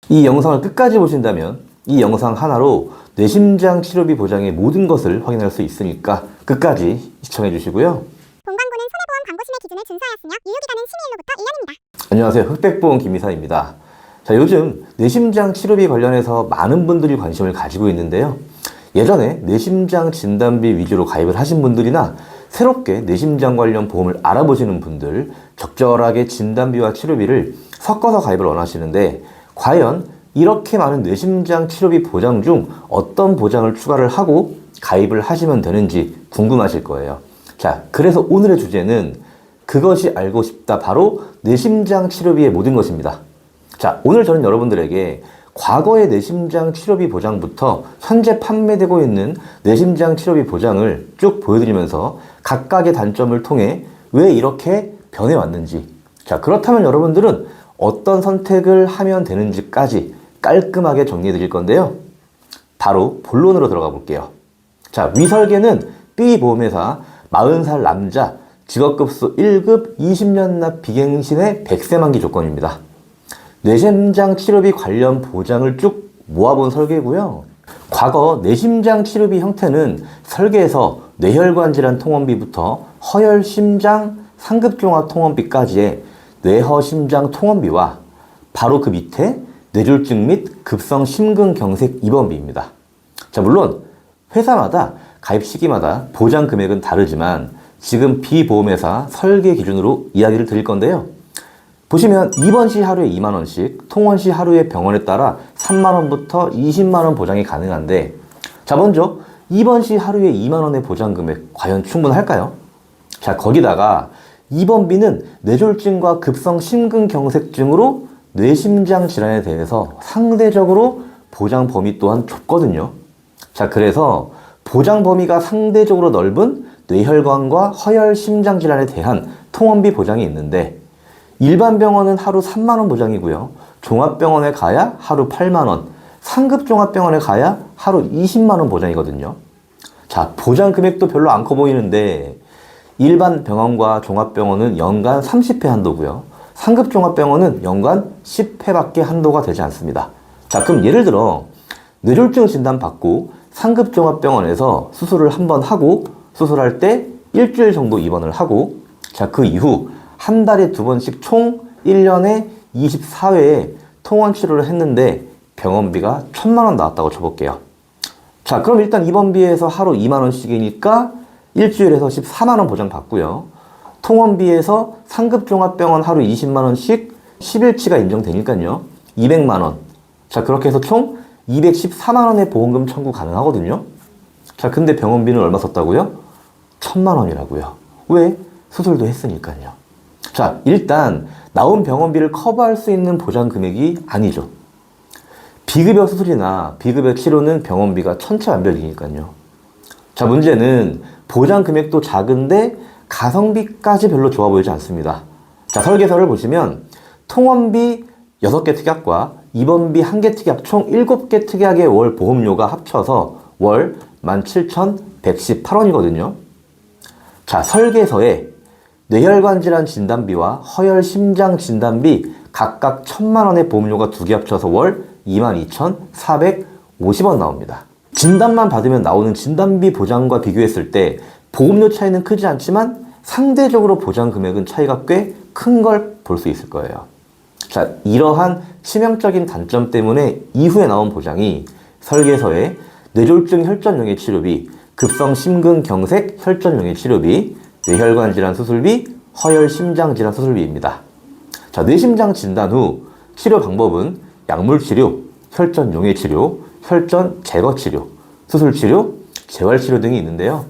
이 영상을 끝까지 보신다면 이 영상 하나로 뇌심장 치료비 보장의 모든 것을 확인할 수 있으니까 끝까지 시청해 주시고요. 본광고는 손해보험 광고심의 기준을 준수하였으며 유효기간은 심의일로부터 1년입니다. 안녕하세요. 흑백보험 김이사입니다. 자, 요즘 뇌심장 치료비 관련해서 많은 분들이 관심을 가지고 있는데요. 예전에 뇌심장 진단비 위주로 가입을 하신 분들이나 새롭게 뇌심장 관련 보험을 알아보시는 분들, 적절하게 진단비와 치료비를 섞어서 가입을 원하시는데, 과연 이렇게 많은 뇌심장 치료비 보장 중 어떤 보장을 추가를 하고 가입을 하시면 되는지 궁금하실 거예요. 자, 그래서 오늘의 주제는 그것이 알고 싶다, 바로 뇌심장 치료비의 모든 것입니다. 자, 오늘 저는 여러분들에게 과거의 뇌심장 치료비 보장부터 현재 판매되고 있는 뇌심장 치료비 보장을 쭉 보여드리면서 각각의 단점을 통해 왜 이렇게 변해왔는지, 자, 그렇다면 여러분들은 어떤 선택을 하면 되는지까지 깔끔하게 정리해 드릴 건데요. 바로 본론으로 들어가 볼게요. 자, 위설계는 B보험회사 40살 남자, 직업급수 1급 20년 납 비갱신의 100세 만기 조건입니다. 뇌심장 치료비 관련 보장을 쭉 모아본 설계고요. 과거 뇌심장 치료비 형태는 설계에서 뇌혈관 질환 통원비부터 허혈심장 상급종합 통원비까지의 뇌허심장 통원비와 바로 그 밑에 뇌졸중 및 급성 심근경색 입원비입니다. 자, 물론 회사마다 가입 시기마다 보장 금액은 다르지만 지금 B보험회사 설계 기준으로 이야기를 드릴 건데요. 보시면 입원 시 하루에 2만 원씩, 통원 시 하루에 병원에 따라 3만 원부터 20만 원 보장이 가능한데, 자, 먼저 입원 시 하루에 2만 원의 보장 금액 과연 충분할까요? 자, 거기다가 입원비는 뇌졸중과 급성 심근경색증으로 뇌심장 질환에 대해서 상대적으로 보장 범위 또한 좁거든요. 자, 그래서 보장 범위가 상대적으로 넓은 뇌혈관과 허혈 심장 질환에 대한 통원비 보장이 있는데, 일반 병원은 하루 3만 원 보장이고요. 종합병원에 가야 하루 8만 원, 상급 종합병원에 가야 하루 20만 원 보장이거든요. 자, 보장 금액도 별로 안 커 보이는데 일반 병원과 종합병원은 연간 30회 한도고요. 상급 종합병원은 연간 10회밖에 한도가 되지 않습니다. 자, 그럼 예를 들어 뇌졸중 진단 받고 상급 종합병원에서 수술을 한번 하고, 수술할 때 일주일 정도 입원을 하고, 자, 그 이후 한 달에 2번씩 총 1년에 24회에 통원 치료를 했는데 병원비가 1,000만 원 나왔다고 쳐볼게요. 자, 그럼 일단 입원비에서 하루 2만 원씩이니까 일주일에서 14만 원 보장 받고요. 통원비에서 상급종합병원 하루 20만 원씩 10일치가 인정되니까요. 200만 원. 자, 그렇게 해서 총 214만 원의 보험금 청구 가능하거든요. 자, 근데 병원비는 얼마 썼다고요? 1,000만 원이라고요. 왜? 수술도 했으니까요. 자, 일단 나온 병원비를 커버할 수 있는 보장 금액이 아니죠. 비급여 수술이나 비급여 치료는 병원비가 천차만별이니까요. 자, 문제는 보장 금액도 작은데 가성비까지 별로 좋아 보이지 않습니다. 자, 설계서를 보시면 통원비 6개 특약과 입원비 1개 특약 총 7개 특약의 월 보험료가 합쳐서 월 17,118원이거든요. 자, 설계서에 뇌혈관 질환 진단비와 허혈 심장 진단비 각각 1,000만 원의 보험료가 2개 합쳐서 월 22,450원 나옵니다. 진단만 받으면 나오는 진단비 보장과 비교했을 때 보험료 차이는 크지 않지만 상대적으로 보장 금액은 차이가 꽤 큰 걸 볼 수 있을 거예요. 자, 이러한 치명적인 단점 때문에 이후에 나온 보장이 설계서에 뇌졸중 혈전용해 치료비, 급성 심근경색 혈전용해 치료비, 뇌혈관 질환 수술비, 허혈 심장 질환 수술비입니다. 자, 뇌심장 진단 후 치료 방법은 약물 치료, 혈전 용해 치료, 혈전 제거 치료, 수술 치료, 재활 치료 등이 있는데요.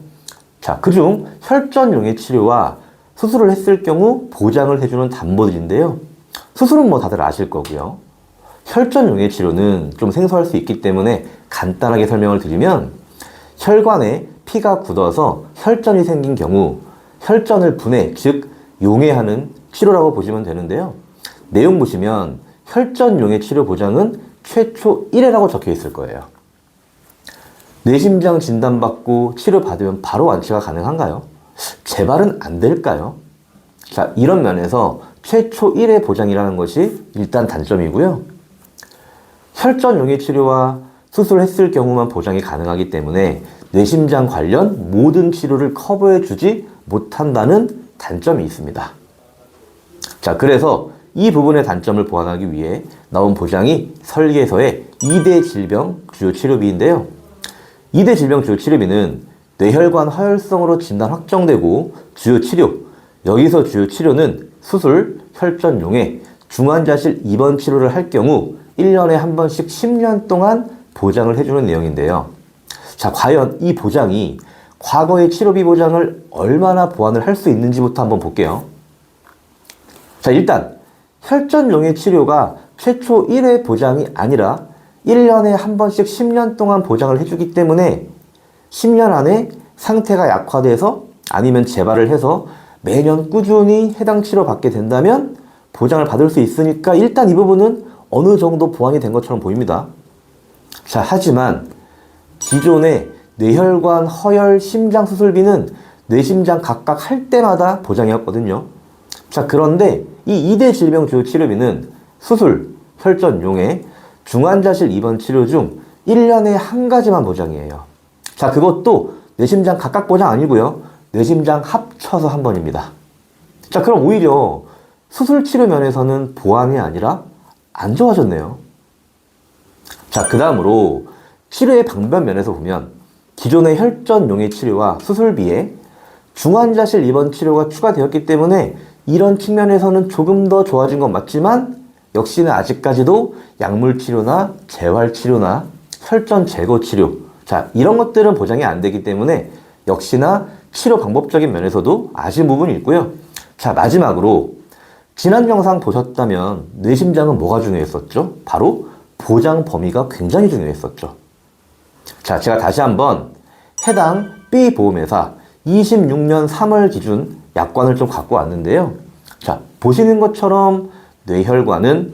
자, 그중 혈전 용해 치료와 수술을 했을 경우 보장을 해주는 담보들인데요. 수술은 뭐 다들 아실 거고요. 혈전 용해 치료는 좀 생소할 수 있기 때문에 간단하게 설명을 드리면, 혈관에 피가 굳어서 혈전이 생긴 경우 혈전을 분해, 즉 용해하는 치료라고 보시면 되는데요. 내용 보시면 혈전 용해 치료 보장은 최초 1회라고 적혀 있을 거예요. 뇌심장 진단받고 치료받으면 바로 완치가 가능한가요? 재발은 안 될까요? 자, 이런 면에서 최초 1회 보장이라는 것이 일단 단점이고요. 혈전용해 치료와 수술했을 경우만 보장이 가능하기 때문에 뇌심장 관련 모든 치료를 커버해주지 못한다는 단점이 있습니다. 자, 그래서 이 부분의 단점을 보완하기 위해 나온 보장이 설계서의 2대 질병 주요 치료비인데요. 2대 질병 주요 치료비는 뇌혈관 화혈성으로 진단 확정되고 주요 치료, 여기서 주요 치료는 수술, 혈전용해, 중환자실 입원 치료를 할 경우 1년에 한 번씩 10년 동안 보장을 해주는 내용인데요. 자, 과연 이 보장이 과거의 치료비 보장을 얼마나 보완을 할 수 있는지부터 한번 볼게요. 자, 일단 혈전용해 치료가 최초 1회 보장이 아니라 1년에 한 번씩 10년 동안 보장을 해주기 때문에 10년 안에 상태가 약화돼서 아니면 재발을 해서 매년 꾸준히 해당 치료 받게 된다면 보장을 받을 수 있으니까 일단 이 부분은 어느 정도 보완이 된 것처럼 보입니다. 자, 하지만 기존의 뇌혈관, 허혈, 심장 수술비는 뇌심장 각각 할 때마다 보장이었거든요. 자, 그런데 이 2대 질병 주요 치료비는 수술, 혈전용해, 중환자실 입원 치료 중 1년에 한 가지만 보장이에요. 자, 그것도 뇌심장 각각 보장 아니고요. 뇌심장 합쳐서 한 번입니다. 자, 그럼 오히려 수술 치료 면에서는 보완이 아니라 안 좋아졌네요. 자, 그 다음으로 치료의 방법 면에서 보면 기존의 혈전용해 치료와 수술비에 중환자실 입원 치료가 추가되었기 때문에 이런 측면에서는 조금 더 좋아진 건 맞지만 역시나 아직까지도 약물 치료나 재활 치료나 혈전 제거 치료, 자, 이런 것들은 보장이 안 되기 때문에 역시나 치료 방법적인 면에서도 아쉬운 부분이 있고요. 자, 마지막으로 지난 영상 보셨다면 뇌심장은 뭐가 중요했었죠? 바로 보장 범위가 굉장히 중요했었죠. 자, 제가 다시 한번 해당 B 보험회사 26년 3월 기준 약관을 좀 갖고 왔는데요. 자, 보시는 것처럼 뇌혈관은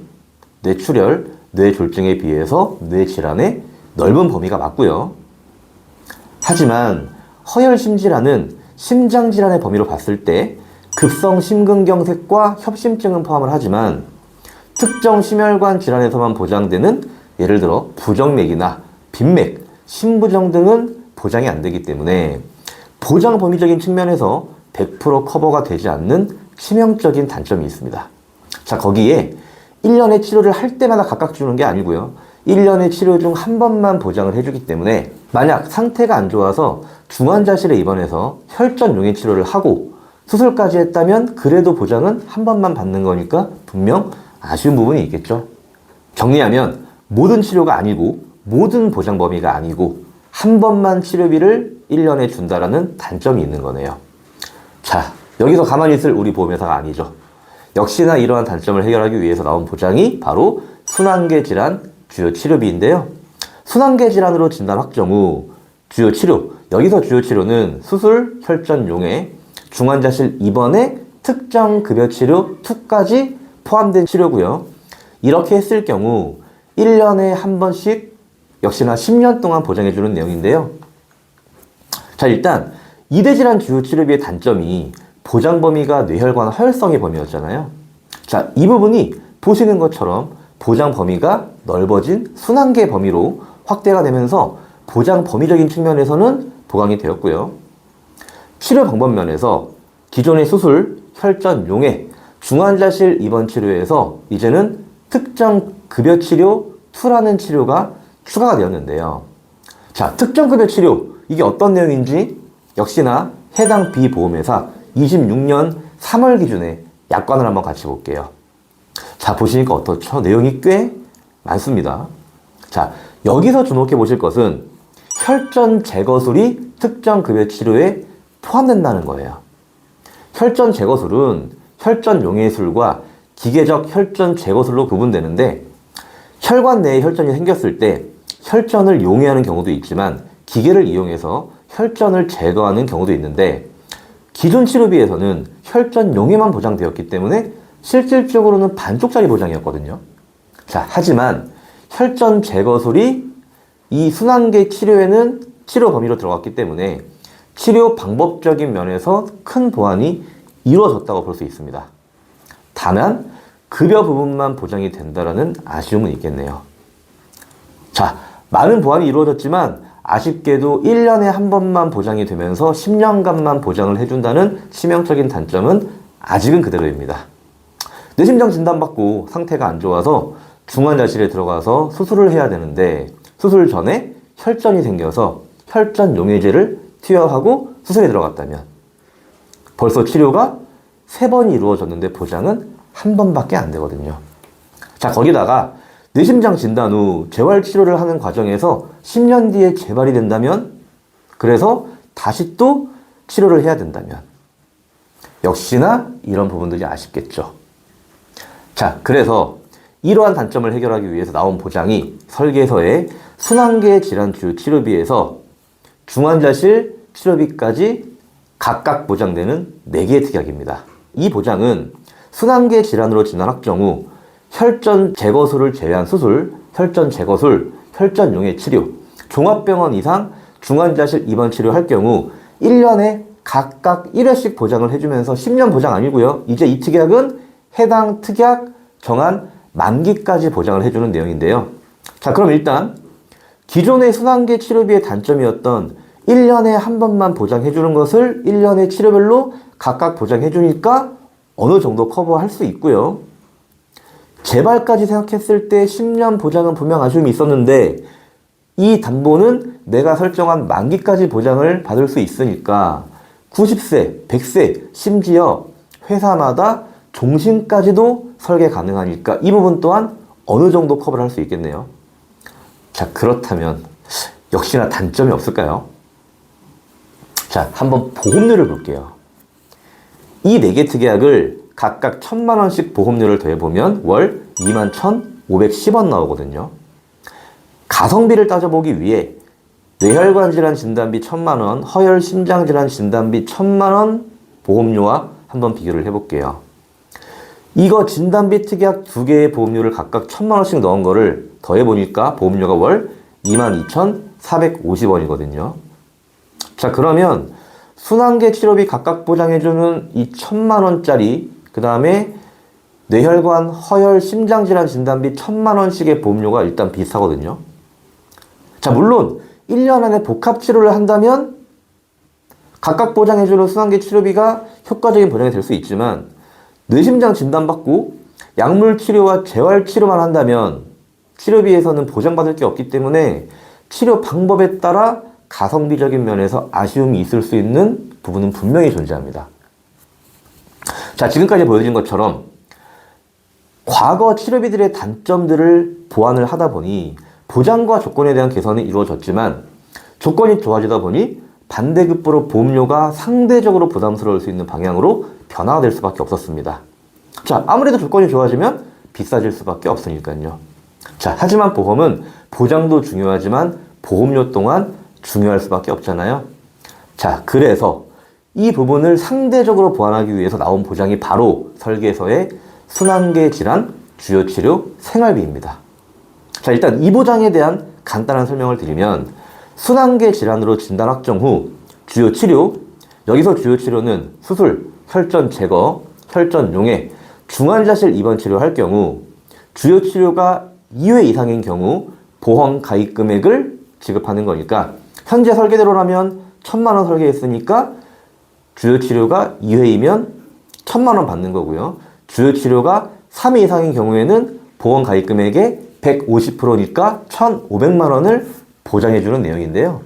뇌출혈, 뇌졸중에 비해서 뇌질환의 넓은 범위가 맞고요. 하지만 허혈심질환은 심장질환의 범위로 봤을 때 급성 심근경색과 협심증은 포함을 하지만 특정 심혈관 질환에서만 보장되는 예를 들어 부정맥이나 빈맥, 심부정 등은 보장이 안 되기 때문에 보장 범위적인 측면에서 100% 커버가 되지 않는 치명적인 단점이 있습니다. 자, 거기에 1년의 치료를 할 때마다 각각 주는 게 아니고요. 1년의 치료 중 한 번만 보장을 해주기 때문에 만약 상태가 안 좋아서 중환자실에 입원해서 혈전용해 치료를 하고 수술까지 했다면 그래도 보장은 한 번만 받는 거니까 분명 아쉬운 부분이 있겠죠. 정리하면 모든 치료가 아니고 모든 보장 범위가 아니고 한 번만 치료비를 1년에 준다라는 단점이 있는 거네요. 자, 여기서 가만히 있을 우리 보험회사가 아니죠. 역시나 이러한 단점을 해결하기 위해서 나온 보장이 바로 순환계 질환 주요 치료비인데요. 순환계 질환으로 진단 확정 후 주요 치료, 여기서 주요 치료는 수술, 혈전용해, 중환자실 입원에 특정 급여 치료 2까지 포함된 치료고요. 이렇게 했을 경우 1년에 한 번씩 역시나 10년 동안 보장해주는 내용인데요. 자, 일단 2대 질환 주요 치료비의 단점이 보장 범위가 뇌혈관 허혈성의 범위였잖아요. 자, 이 부분이 보시는 것처럼 보장 범위가 넓어진 순환계 범위로 확대가 되면서 보장 범위적인 측면에서는 보강이 되었고요. 치료 방법 면에서 기존의 수술, 혈전, 용해, 중환자실 입원 치료에서 이제는 특정 급여 치료 2라는 치료가 추가가 되었는데요. 자, 특정 급여 치료, 이게 어떤 내용인지 역시나 해당 B보험회사 26년 3월 기준의 약관을 한번 같이 볼게요. 자, 보시니까 어떻죠? 내용이 꽤 많습니다. 자, 여기서 주목해 보실 것은 혈전 제거술이 특정 급여 치료에 포함된다는 거예요. 혈전 제거술은 혈전 용해술과 기계적 혈전 제거술로 구분되는데 혈관 내에 혈전이 생겼을 때 혈전을 용해하는 경우도 있지만 기계를 이용해서 혈전을 제거하는 경우도 있는데 기존 치료비에서는 혈전 용해만 보장되었기 때문에 실질적으로는 반쪽짜리 보장이었거든요. 자, 하지만 혈전 제거술이 이 순환계 치료에는 치료 범위로 들어갔기 때문에 치료 방법적인 면에서 큰 보완이 이루어졌다고 볼 수 있습니다. 다만 급여 부분만 보장이 된다는 아쉬움은 있겠네요. 자, 많은 보완이 이루어졌지만 아쉽게도 1년에 한 번만 보장이 되면서 10년간만 보장을 해준다는 치명적인 단점은 아직은 그대로입니다. 뇌심장 진단받고 상태가 안 좋아서 중환자실에 들어가서 수술을 해야 되는데 수술 전에 혈전이 생겨서 혈전 용해제를 투여하고 수술에 들어갔다면 벌써 치료가 3번이 이루어졌는데 보장은 한 번밖에 안 되거든요. 자, 거기다가 뇌심장 진단 후 재활 치료를 하는 과정에서 10년 뒤에 재발이 된다면, 그래서 다시 또 치료를 해야 된다면 역시나 이런 부분들이 아쉽겠죠. 자, 그래서 이러한 단점을 해결하기 위해서 나온 보장이 설계서의 순환계 질환 주요 치료비에서 중환자실 치료비까지 각각 보장되는 4개의 특약입니다. 이 보장은 순환계 질환으로 진단 확정 후 혈전 제거술을 제외한 수술, 혈전 제거술, 혈전 용해 치료, 종합병원 이상 중환자실 입원 치료할 경우 1년에 각각 1회씩 보장을 해주면서 10년 보장 아니고요. 이제 이 특약은 해당 특약 정한 만기까지 보장을 해주는 내용인데요. 자, 그럼 일단 기존의 순환계 치료비의 단점이었던 1년에 한 번만 보장해주는 것을 1년의 치료별로 각각 보장해주니까 어느 정도 커버할 수 있고요. 재발까지 생각했을 때 10년 보장은 분명 아쉬움이 있었는데 이 담보는 내가 설정한 만기까지 보장을 받을 수 있으니까 90세, 100세, 심지어 회사마다 종신까지도 설계 가능하니까 이 부분 또한 어느 정도 커버를 할 수 있겠네요. 자, 그렇다면 역시나 단점이 없을까요? 자, 한번 보험료를 볼게요. 이 4개 특약을 각각 1,000만 원씩 보험료를 더해보면 월 21,510원 나오거든요. 가성비를 따져보기 위해 뇌혈관 질환 진단비 1,000만 원, 허혈 심장 질환 진단비 1,000만 원 보험료와 한번 비교를 해볼게요. 이거 진단비 특약 2개의 보험료를 각각 1,000만 원씩 넣은 거를 더해보니까 보험료가 월 22,450원이거든요. 자, 그러면 순환계 치료비 각각 보장해주는 이 1,000만 원짜리, 그 다음에 뇌혈관, 허혈, 심장질환 진단비 1,000만 원씩의 보험료가 일단 비슷하거든요. 자, 물론 1년 안에 복합치료를 한다면 각각 보장해주는 순환계 치료비가 효과적인 보장이 될 수 있지만 뇌심장 진단받고 약물 치료와 재활 치료만 한다면 치료비에서는 보장받을 게 없기 때문에 치료 방법에 따라 가성비적인 면에서 아쉬움이 있을 수 있는 부분은 분명히 존재합니다. 자, 지금까지 보여준 것처럼 과거 치료비들의 단점들을 보완을 하다 보니 보장과 조건에 대한 개선이 이루어졌지만 조건이 좋아지다 보니 반대급부로 보험료가 상대적으로 부담스러울 수 있는 방향으로 변화가 될 수밖에 없었습니다. 자, 아무래도 조건이 좋아지면 비싸질 수밖에 없으니까요. 자, 하지만 보험은 보장도 중요하지만 보험료 또한 중요할 수밖에 없잖아요. 자, 그래서 이 부분을 상대적으로 보완하기 위해서 나온 보장이 바로 설계서의 순환계 질환 주요 치료 생활비입니다. 자, 일단 이 보장에 대한 간단한 설명을 드리면 순환계 질환으로 진단 확정 후 주요 치료, 여기서 주요 치료는 수술, 혈전 제거, 혈전 용해, 중환자실 입원 치료할 경우 주요 치료가 2회 이상인 경우 보험 가입 금액을 지급하는 거니까 현재 설계대로라면 1,000만 원 설계했으니까 주요 치료가 2회이면 1,000만 원 받는 거고요. 주요 치료가 3회 이상인 경우에는 보험 가입 금액의 150%니까 1,500만 원을 보장해주는 내용인데요.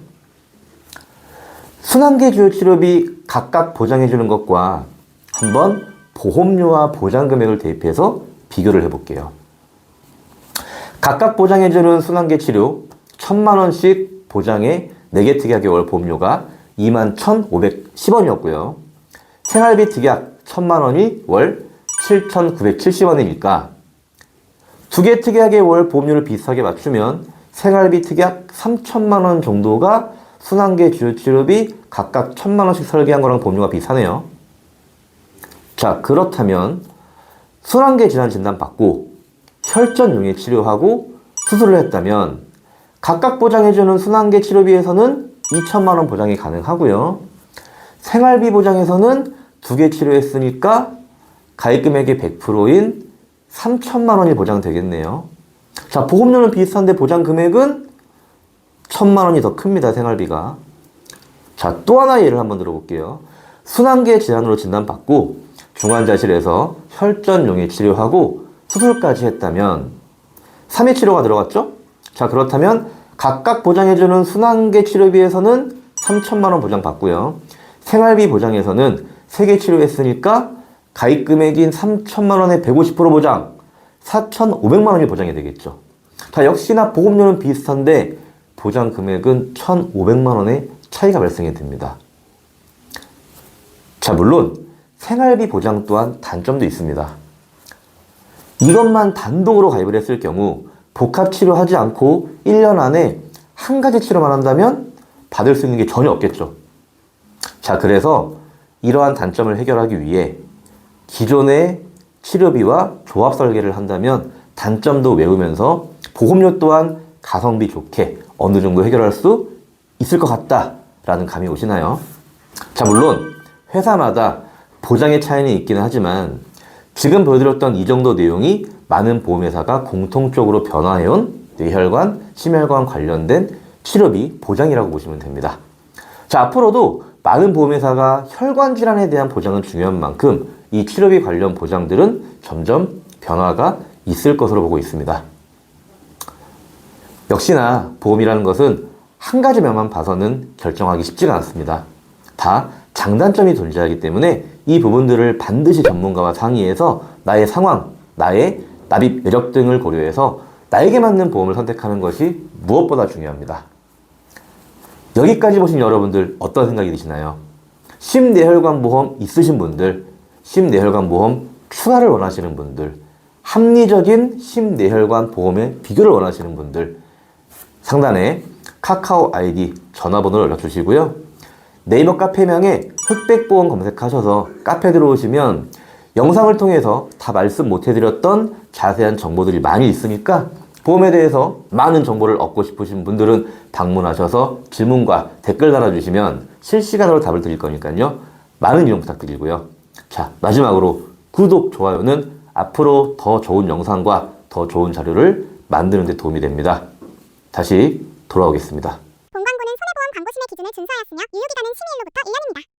순환계 주요 치료비 각각 보장해주는 것과 한번 보험료와 보장 금액을 대입해서 비교를 해볼게요. 각각 보장해주는 순환계 치료 1,000만 원씩 보장에 4개 특약의 월 보험료가 21,510원이었고요. 생활비 특약 1,000만 원이 월 7,970원이니까 2개 특약의 월 보험료를 비슷하게 맞추면 생활비 특약 3,000만 원 정도가 순환계 주요 치료비 각각 1,000만 원씩 설계한 거랑 보험료가 비슷하네요. 자, 그렇다면 순환계 질환 진단 받고 혈전 용해 치료하고 수술을 했다면 각각 보장해주는 순환계 치료비에서는 2,000만 원 보장이 가능하고요. 생활비 보장에서는 2개 치료했으니까 가입 금액의 100%인 3,000만 원이 보장되겠네요. 자, 보험료는 비슷한데 보장 금액은 1,000만 원이 더 큽니다. 생활비가. 자, 또 하나 예를 한번 들어볼게요. 순환계 질환으로 진단받고 중환자실에서 혈전용해 치료하고 수술까지 했다면 3회 치료가 들어갔죠? 자, 그렇다면 각각 보장해주는 순환계 치료비에서는 3,000만 원 보장받고요. 생활비 보장에서는 3개 치료했으니까 가입 금액인 3,000만 원에 150% 보장, 4,500만 원이 보장이 되겠죠. 자, 역시나 보험료는 비슷한데 보장 금액은 1,500만 원의 차이가 발생이 됩니다. 자, 물론 생활비 보장 또한 단점도 있습니다. 이것만 단독으로 가입을 했을 경우 복합 치료하지 않고 1년 안에 한 가지 치료만 한다면 받을 수 있는 게 전혀 없겠죠. 자, 그래서 이러한 단점을 해결하기 위해 기존의 치료비와 조합 설계를 한다면 단점도 외우면서 보험료 또한 가성비 좋게 어느 정도 해결할 수 있을 것 같다라는 감이 오시나요? 자, 물론 회사마다 보장의 차이는 있기는 하지만 지금 보여드렸던 이 정도 내용이 많은 보험회사가 공통적으로 변화해온 뇌혈관, 심혈관 관련된 치료비 보장이라고 보시면 됩니다. 자, 앞으로도 많은 보험회사가 혈관 질환에 대한 보장은 중요한 만큼 이 치료비 관련 보장들은 점점 변화가 있을 것으로 보고 있습니다. 역시나 보험이라는 것은 한 가지 면만 봐서는 결정하기 쉽지가 않습니다. 다 장단점이 존재하기 때문에 이 부분들을 반드시 전문가와 상의해서 나의 상황, 나의 납입 여력 등을 고려해서 나에게 맞는 보험을 선택하는 것이 무엇보다 중요합니다. 여기까지 보신 여러분들 어떤 생각이 드시나요? 심뇌혈관 보험 있으신 분들, 심뇌혈관 보험 추가를 원하시는 분들, 합리적인 심뇌혈관 보험의 비교를 원하시는 분들, 상단에 카카오 아이디 전화번호를 연락주시고요. 네이버 카페명에 흑백보험 검색하셔서 카페 들어오시면 영상을 통해서 다 말씀 못해드렸던 자세한 정보들이 많이 있으니까 보험에 대해서 많은 정보를 얻고 싶으신 분들은 방문하셔서 질문과 댓글 달아주시면 실시간으로 답을 드릴 거니까요. 많은 이용 부탁드리고요. 자, 마지막으로 구독, 좋아요는 앞으로 더 좋은 영상과 더 좋은 자료를 만드는 데 도움이 됩니다. 다시 돌아오겠습니다. 본광고는 손해보험 광고심의 기준을 준수하였으며 유효기간은 심의일로부터 1년입니다.